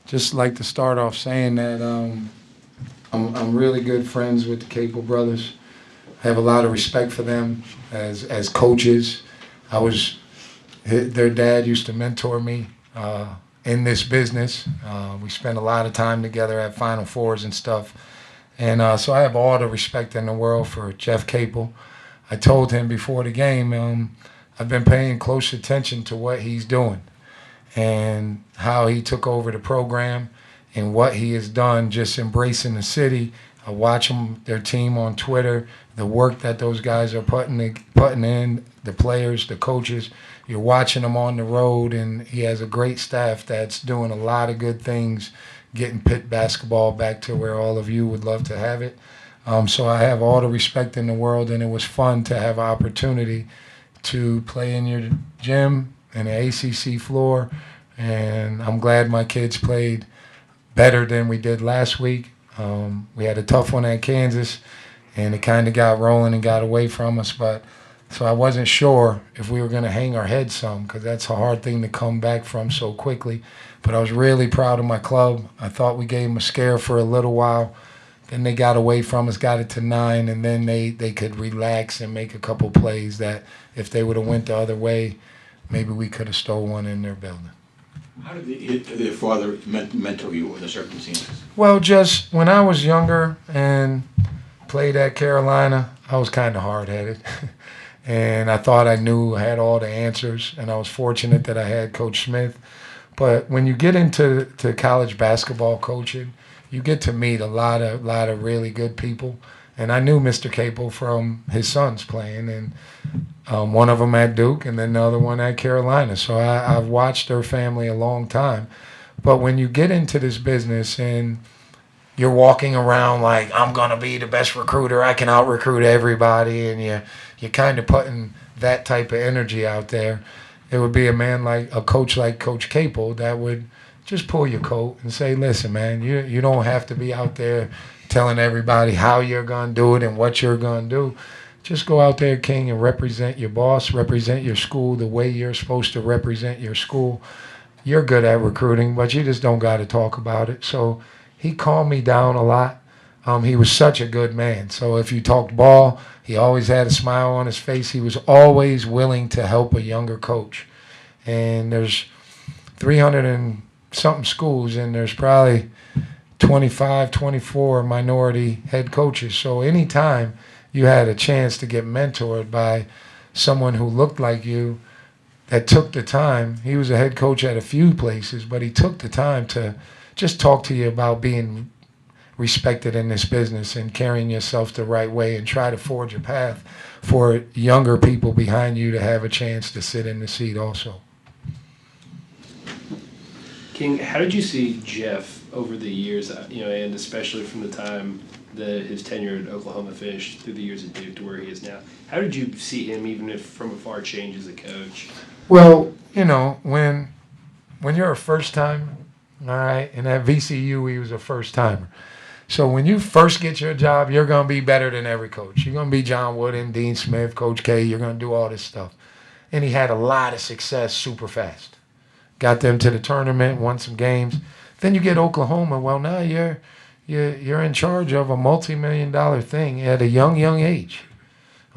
Just like to start off saying that I'm really good friends with the Capel brothers. I have a lot of respect for them as coaches. I was their dad used to mentor me in this business. We spent a lot of time together at Final Fours and stuff, and so I have all the respect in the world for Jeff Capel. I told him before the game, I've been paying close attention to what he's doing and how he took over the program and what he has done, just embracing the city. I watch their team on Twitter, the work that those guys are putting in, the players, the coaches. You're watching them on the road, and he has a great staff that's doing a lot of good things, getting Pitt basketball back to where all of you would love to have it. So I have all the respect in the world, and it was fun to have an opportunity to play in your gym and the ACC floor, and I'm glad my kids played better than we did last week. We had a tough one at Kansas, and it kind of got rolling and got away from us, but so I wasn't sure if we were going to hang our heads some because that's a hard thing to come back from so quickly. But I was really proud of my club. I thought we gave them a scare for a little while. Then they got away from us, got it to 9, and then they could relax and make a couple plays that if they would have went the other way, maybe we could have stole one in their building. How did their father mentor you in the circumstances? Well, just when I was younger and played at Carolina, I was kind of hard-headed. And I thought I knew, I had all the answers, and I was fortunate that I had Coach Smith. But when you get into college basketball coaching, you get to meet a lot of really good people. And I knew Mr. Capel from his sons playing, and one of them at Duke and then the other one at Carolina. So I've watched their family a long time. But when you get into this business and you're walking around like, I'm going to be the best recruiter, I can out-recruit everybody, and you're kind of putting that type of energy out there, it would be a coach like Coach Capel that would just pull your coat and say, listen, man, you don't have to be out there telling everybody how you're going to do it and what you're going to do. Just go out there, King, and represent your boss, represent your school the way you're supposed to represent your school. You're good at recruiting, but you just don't got to talk about it. So he calmed me down a lot. He was such a good man. So if you talked ball, he always had a smile on his face. He was always willing to help a younger coach. And there's 300 and something schools, and there's probably 25, 24 minority head coaches. So anytime you had a chance to get mentored by someone who looked like you that took the time, he was a head coach at a few places, but he took the time to just talk to you about being respected in this business and carrying yourself the right way and try to forge a path for younger people behind you to have a chance to sit in the seat also. King, how did you see Jeff over the years, and especially from the time that his tenure at Oklahoma finished through the years at Duke to where he is now? How did you see him, even if from afar, change as a coach? Well, when you're a first time, all right, and at VCU he was a first timer. So when you first get your job, you're going to be better than every coach. You're going to be John Wooden, Dean Smith, Coach K. You're going to do all this stuff. And he had a lot of success super fast. Got them to the tournament, won some games. Then you get Oklahoma. Well, now you're in charge of a multi-million-dollar thing at a young age.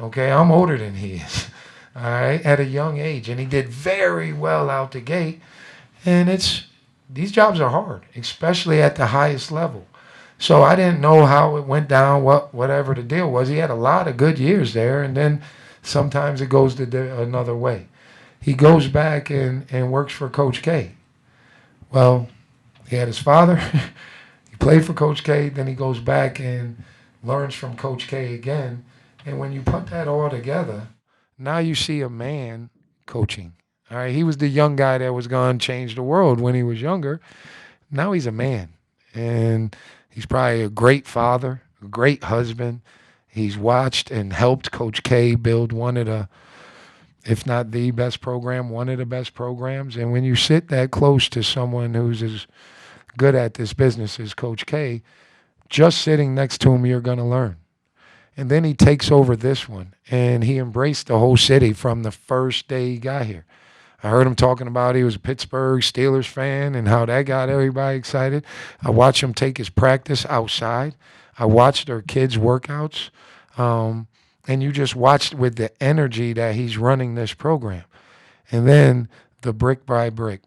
Okay, I'm older than he is. All right, at a young age, and he did very well out the gate. And these jobs are hard, especially at the highest level. So I didn't know how it went down, whatever the deal was. He had a lot of good years there, and then sometimes it goes another way. He goes back and works for Coach K. Well, he had his father. He played for Coach K. Then he goes back and learns from Coach K again. And when you put that all together, now you see a man coaching. All right, he was the young guy that was going to change the world when he was younger. Now he's a man. And he's probably a great father, a great husband. He's watched and helped Coach K build one of the, if not the best program, one of the best programs. And when you sit that close to someone who's as good at this business as Coach K, just sitting next to him, you're going to learn. And then he takes over this one, and he embraced the whole city from the first day he got here. I heard him talking about he was a Pittsburgh Steelers fan and how that got everybody excited. I watched him take his practice outside. I watched their kids' workouts. And you just watched with the energy that he's running this program. And then the brick by brick.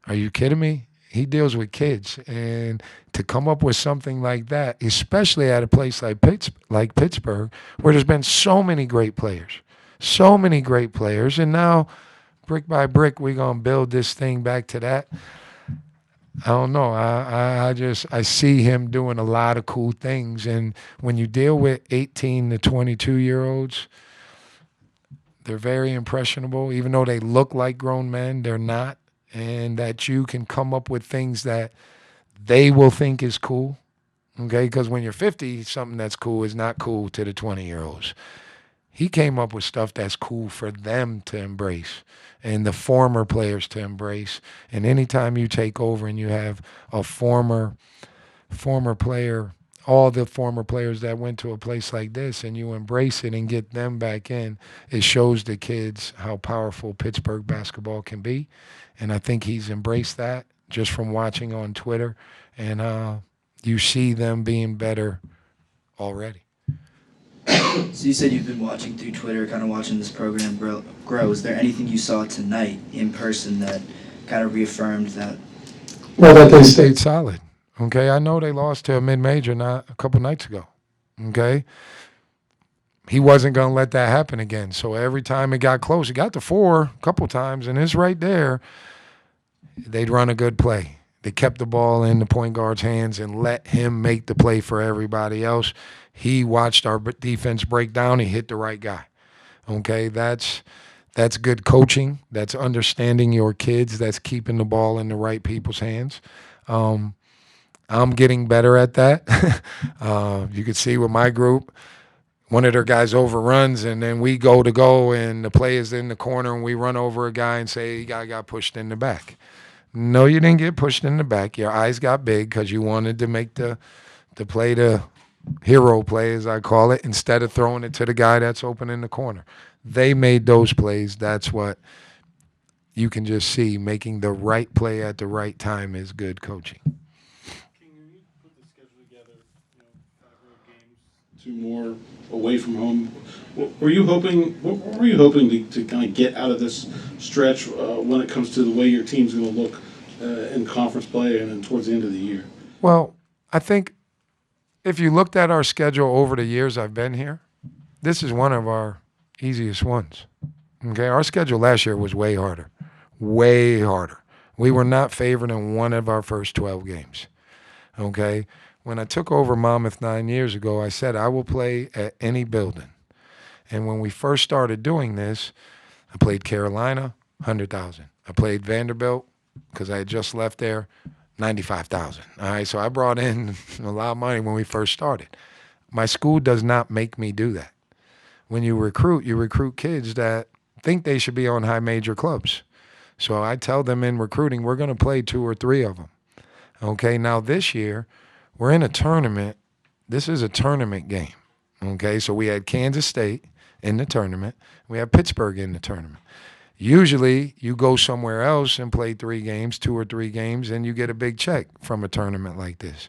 Are you kidding me? He deals with kids. And to come up with something like that, especially at a place like Pittsburgh, where there's been so many great players, and now brick by brick, we're going to build this thing back to that. I don't know. I see him doing a lot of cool things. And when you deal with 18 to 22-year-olds, they're very impressionable. Even though they look like grown men, they're not. And that you can come up with things that they will think is cool. Okay? Because when you're 50, something that's cool is not cool to the 20-year-olds. He came up with stuff that's cool for them to embrace and the former players to embrace. And anytime you take over and you have a former player, all the former players that went to a place like this, and you embrace it and get them back in, it shows the kids how powerful Pittsburgh basketball can be. And I think he's embraced that just from watching on Twitter. And you see them being better already. So you said you've been watching through Twitter, kind of watching this program grow. Is there anything you saw tonight in person that kind of reaffirmed that? Well, that they stayed solid. Okay, I know they lost to a mid-major not a couple nights ago. Okay, he wasn't going to let that happen again. So every time it got close, it got to 4 a couple times, and it's right there. They'd run a good play. They kept the ball in the point guard's hands and let him make the play for everybody else. He watched our defense break down. He hit the right guy. Okay, that's good coaching. That's understanding your kids. That's keeping the ball in the right people's hands. I'm getting better at that. You can see with my group, one of their guys overruns, and then we go, and the play is in the corner, and we run over a guy and say, "The guy got pushed in the back." No, you didn't get pushed in the back. Your eyes got big because you wanted to make the play, the hero play, as I call it, instead of throwing it to the guy that's open in the corner. They made those plays. That's what you can just see. Making the right play at the right time is good coaching. King, when you put the schedule together, 5 road games, 2 more away from home, what were you hoping to kind of get out of this stretch when it comes to the way your team's going to look in conference play and then towards the end of the year? Well, I think if you looked at our schedule over the years I've been here, this is one of our easiest ones. Okay, our schedule last year was way harder. Way harder. We were not favored in one of our first 12 games. Okay, when I took over Monmouth 9 years ago, I said I will play at any building. And when we first started doing this, I played Carolina, 100,000. I played Vanderbilt because I had just left there, 95,000. All right, so I brought in a lot of money when we first started. My school does not make me do that. When you recruit kids that think they should be on high major clubs. So I tell them in recruiting, we're going to play 2 or 3 of them. Okay, now this year, we're in a tournament. This is a tournament game. Okay, so we had Kansas State in the tournament. We have Pittsburgh in the tournament. Usually, you go somewhere else and play 3 games, 2 or 3 games, and you get a big check from a tournament like this.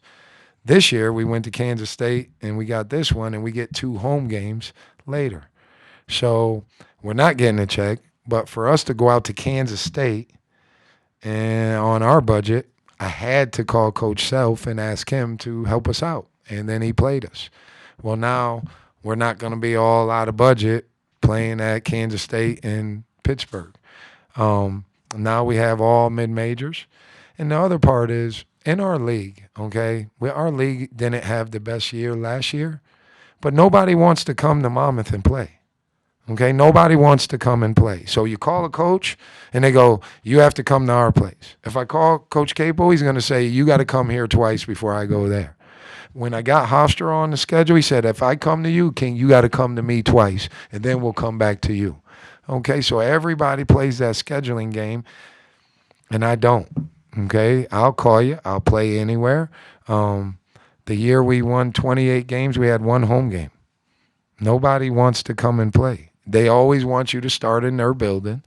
This year, we went to Kansas State, and we got this one, and we get 2 home games later. So we're not getting a check, but for us to go out to Kansas State and on our budget, I had to call Coach Self and ask him to help us out, and then he played us. Well, now we're not going to be all out of budget playing at Kansas State and Pittsburgh. Now we have all mid-majors. And the other part is, in our league, okay, our league didn't have the best year last year, but nobody wants to come to Monmouth and play. Okay, nobody wants to come and play. So you call a coach, and they go, you have to come to our place. If I call Coach Capo, he's going to say, you got to come here twice before I go there. When I got Hofstra on the schedule, he said, if I come to you, King, you got to come to me twice, and then we'll come back to you. Okay, so everybody plays that scheduling game, and I don't. Okay, I'll call you. I'll play anywhere. The year we won 28 games, we had 1 home game. Nobody wants to come and play. They always want you to start in their building,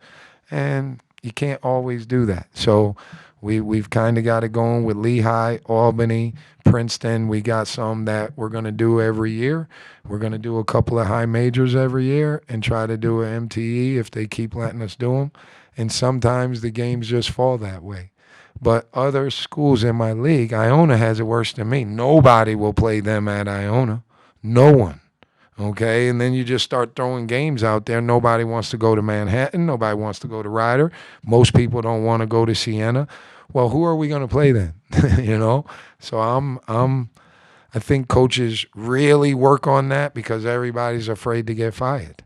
and you can't always do that. So we've kind of got it going with Lehigh, Albany, Princeton. We got some that we're going to do every year. We're going to do a couple of high majors every year and try to do an MTE if they keep letting us do them. And sometimes the games just fall that way. But other schools in my league, Iona has it worse than me. Nobody will play them at Iona. No one. Okay, and then you just start throwing games out there. Nobody wants to go to Manhattan. Nobody wants to go to Ryder. Most people don't want to go to Siena. Well, who are we going to play then? You know. So I think coaches really work on that because everybody's afraid to get fired.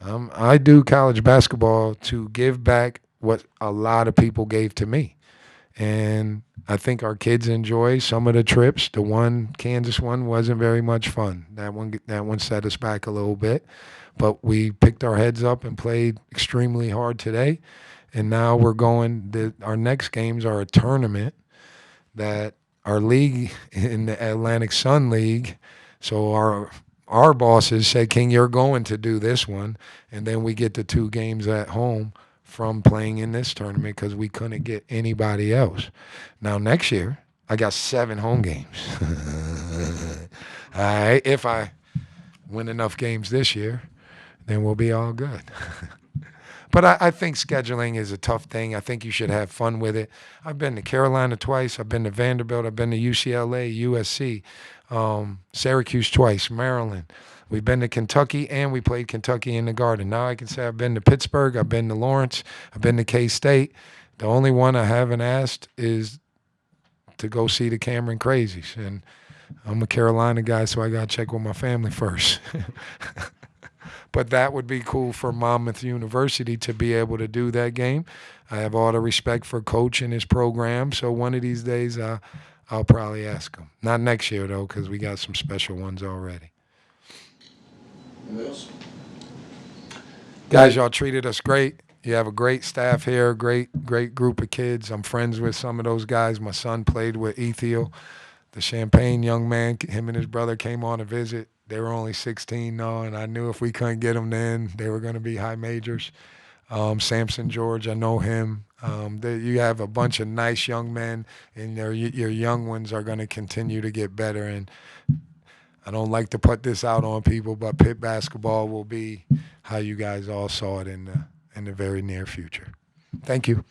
I do college basketball to give back what a lot of people gave to me. And I think our kids enjoy some of the trips. The one Kansas one wasn't very much fun. That one set us back a little bit, but we picked our heads up and played extremely hard today. And now we're going. Our next games are a tournament that our league in the Atlantic Sun League. So our bosses said, "King, you're going to do this one," and then we get the 2 games at home from playing in this tournament because we couldn't get anybody else. Now, next year, I got 7 home games. All right, if I win enough games this year, then we'll be all good. But I think scheduling is a tough thing. I think you should have fun with it. I've been to Carolina twice. I've been to Vanderbilt. I've been to UCLA, USC, Syracuse twice, Maryland. We've been to Kentucky, and we played Kentucky in the Garden. Now I can say I've been to Pittsburgh, I've been to Lawrence, I've been to K-State. The only one I haven't asked is to go see the Cameron Crazies. And I'm a Carolina guy, so I got to check with my family first. But that would be cool for Monmouth University to be able to do that game. I have all the respect for Coach and his program, so one of these days I'll probably ask him. Not next year, though, because we got some special ones already. Anything else? Guys, y'all treated us great. You have a great staff here, great group of kids. I'm friends with some of those guys. My son played with Ethiel, the Champaign young man. Him and his brother came on a visit. They were only 16 now, and I knew if we couldn't get them then, they were going to be high majors. Samson George, I know him. You have a bunch of nice young men, and your young ones are going to continue to get better. And I don't like to put this out on people, but Pitt basketball will be how you guys all saw it in the very near future. Thank you.